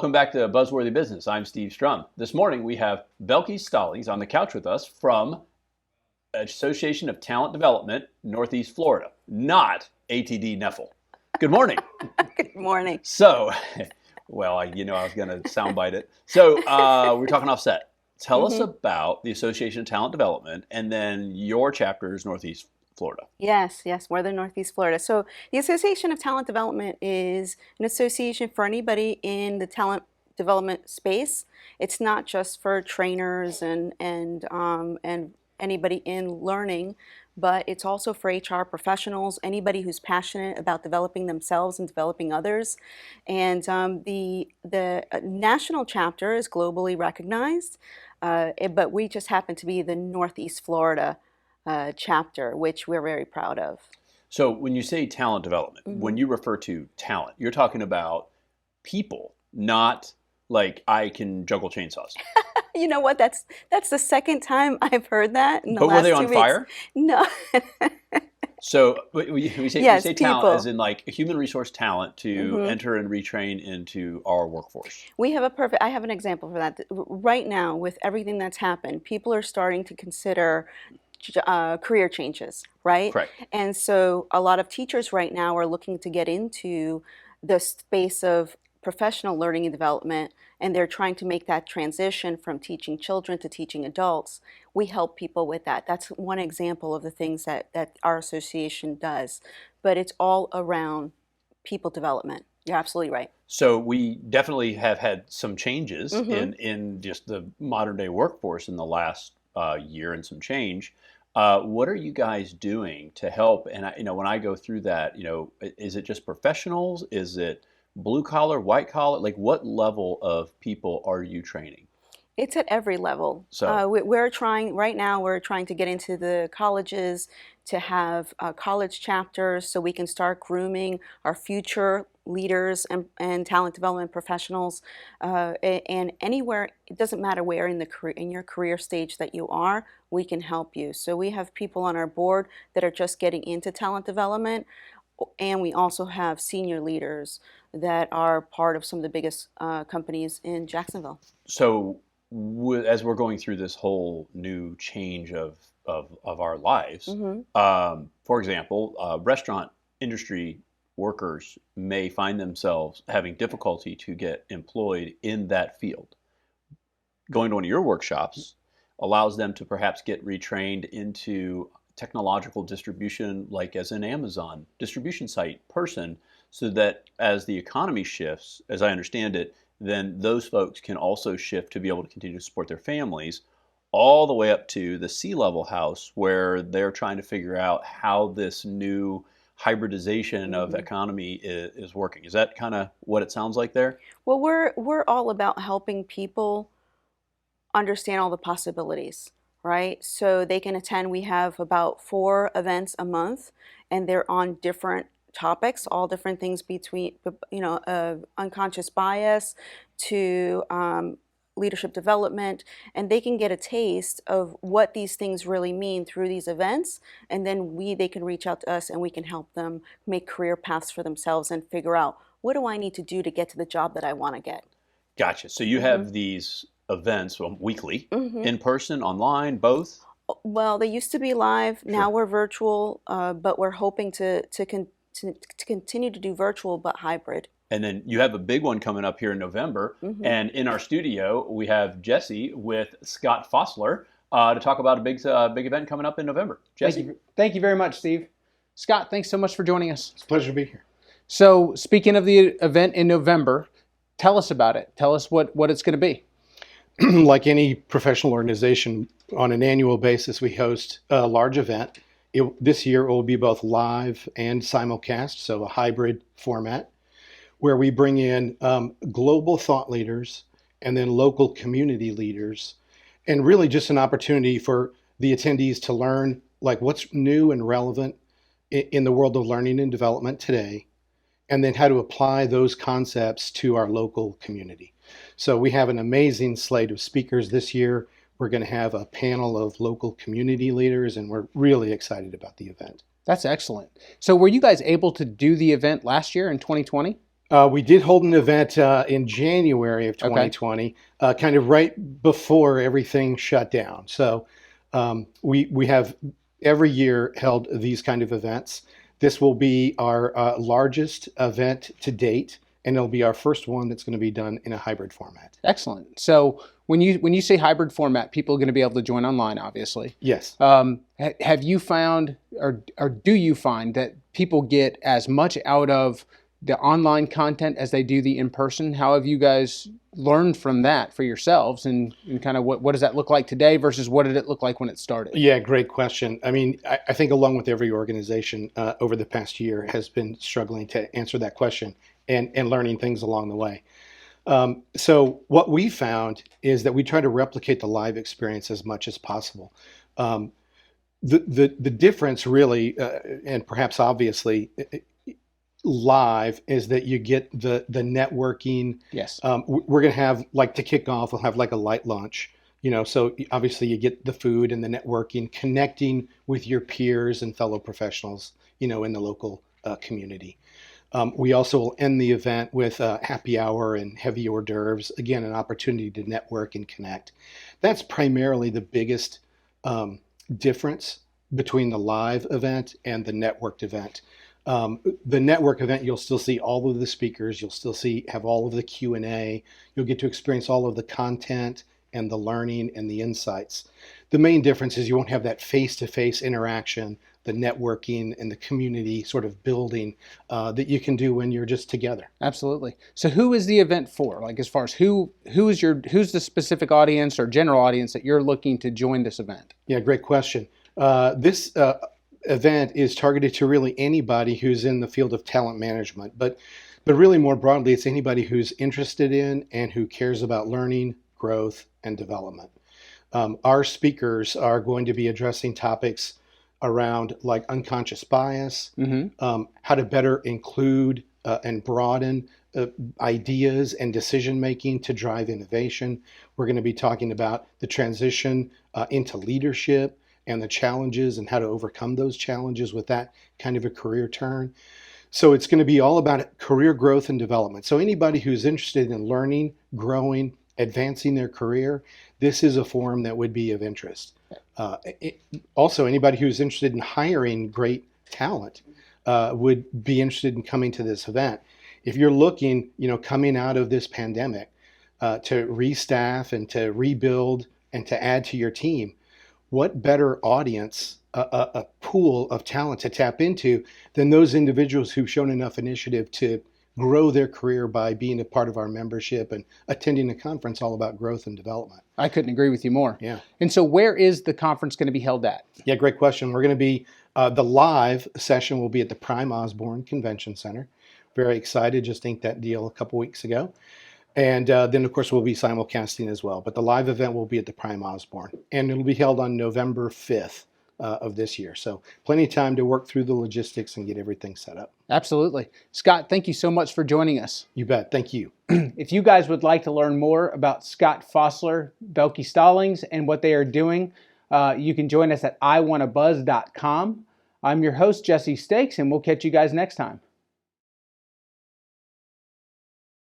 Welcome back to Buzzworthy Business. I'm Steve Strum. This morning we have Belkys Stallings on the couch with us from Association of Talent Development, Northeast Florida, not ATD NEFL. Good morning. Good morning. So, well, I was going to soundbite it. So we're talking offset. Tell us about the Association of Talent Development and then your chapter is Northeast Florida. Yes, we're the Northeast Florida. So the Association of Talent Development is an association for anybody in the talent development space. It's not just for trainers and anybody in learning, but it's also for HR professionals, anybody who's passionate about developing themselves and developing others. And the national chapter is globally recognized, but we just happen to be the Northeast Florida chapter, which we're very proud of. So when you say talent development, when you refer to talent, you're talking about people, not like I can juggle chainsaws. You know what? That's the second time I've heard that in the But last were they 2 on weeks. fire? No. So we say, Yes, we say people. talent as in like human resource talent to enter and retrain into our workforce. We have I have an example for that. Right now, with everything that's happened, people are starting to consider career changes, right? Correct. And so a lot of teachers right now are looking to get into the space of professional learning and development, and they're trying to make that transition from teaching children to teaching adults. We help people with that. That's one example of the things that our association does, but it's all around people development. You're absolutely right. So we definitely have had some changes in just the modern day workforce in the last year and some change. What are you guys doing to help? And when I go through that, is it just professionals? Is it blue collar, white collar? Like what level of people are you training? It's at every level. So we're trying to get into the colleges to have college chapters so we can start grooming our future leaders and talent development professionals. And anywhere, it doesn't matter where in your career stage that you are, we can help you. So we have people on our board that are just getting into talent development, and we also have senior leaders that are part of some of the biggest companies in Jacksonville. So as we're going through this whole new change of our lives, for example, restaurant industry workers may find themselves having difficulty to get employed in that field. Going to one of your workshops allows them to perhaps get retrained into technological distribution, like as an Amazon distribution site person, so that as the economy shifts, as I understand it, then those folks can also shift to be able to continue to support their families, all the way up to the C-level house where they're trying to figure out how this new hybridization of economy is working. Is that kind of what it sounds like there? Well, we're all about helping people understand all the possibilities, right? So they can attend. We have about 4 events a month, and they're on different topics, all different things between, unconscious bias to leadership development, and they can get a taste of what these things really mean through these events, and then they can reach out to us and we can help them make career paths for themselves and figure out, what do I need to do to get to the job that I want to get? Gotcha. So you have these events weekly, in person, online, both? Well, they used to be live. Now we're virtual, but we're hoping to continue to do virtual but hybrid. And then you have a big one coming up here in November. And in our studio, we have Jesse with Scott Fossler to talk about a big event coming up in November. Jesse? Thank you very much, Steve. Scott, thanks so much for joining us. It's a pleasure to be here. So speaking of the event in November, tell us about it. Tell us what it's going to be. Like any professional organization, on an annual basis, we host a large event. This year, it will be both live and simulcast, so a hybrid format, where we bring in global thought leaders and then local community leaders, and really just an opportunity for the attendees to learn like what's new and relevant in the world of learning and development today, and then how to apply those concepts to our local community. So we have an amazing slate of speakers this year. We're going to have a panel of local community leaders, and we're really excited about the event. That's excellent. So were you guys able to do the event last year in 2020? We did hold an event in January of 2020, kind of right before everything shut down. So we have every year held these kind of events. This will be our largest event to date, and it'll be our first one that's going to be done in a hybrid format. Excellent. So when you say hybrid format, people are going to be able to join online, obviously. Yes. Have you found, or do you find that people get as much out of the online content as they do the in-person? How have you guys learned from that for yourselves, and kind of what does that look like today versus what did it look like when it started? Yeah, great question. I mean, I think along with every organization over the past year has been struggling to answer that question and learning things along the way. So what we found is that we try to replicate the live experience as much as possible. The difference really, and perhaps obviously, live is that you get the networking. Yes. We're going to have, like, to kick off, we'll have like a light lunch, so obviously you get the food and the networking, connecting with your peers and fellow professionals, in the local community. We also will end the event with a happy hour and heavy hors d'oeuvres. Again, an opportunity to network and connect. That's primarily the biggest difference between the live event and the networked event. The network event, you'll still see all of the speakers. You'll still have all of the Q&A. You'll get to experience all of the content and the learning and the insights. The main difference is you won't have that face-to-face interaction, the networking and the community sort of building that you can do when you're just together. Absolutely. So who is the event for? Like, as far as who's the specific audience or general audience that you're looking to join this event? Yeah, great question. This event is targeted to really anybody who's in the field of talent management, but really more broadly, it's anybody who's interested in and who cares about learning, growth, and development. Our speakers are going to be addressing topics around, like, unconscious bias, how to better include and broaden ideas and decision making to drive innovation. We're going to be talking about the transition into leadership and the challenges and how to overcome those challenges with that kind of a career turn. So it's going to be all about career growth and development. So anybody who's interested in learning, growing, advancing their career, this is a forum that would be of interest. Also, anybody who's interested in hiring great talent would be interested in coming to this event. If you're looking, coming out of this pandemic to restaff and to rebuild and to add to your team, what better audience, a pool of talent to tap into than those individuals who've shown enough initiative to grow their career by being a part of our membership and attending a conference all about growth and development. I couldn't agree with you more. Yeah. And so where is the conference going to be held at? Yeah, great question. We're going to be, the live session will be at the Prime Osborne Convention Center. Very excited, just inked that deal a couple weeks ago. And then, of course, we'll be simulcasting as well. But the live event will be at the Prime Osborne, and it'll be held on November 5th of this year. So plenty of time to work through the logistics and get everything set up. Absolutely. Scott, thank you so much for joining us. You bet. Thank you. If you guys would like to learn more about Scott Fossler, Belkys Stallings, and what they are doing, you can join us at iwantabuzz.com. I'm your host, Jesse Stakes, and we'll catch you guys next time.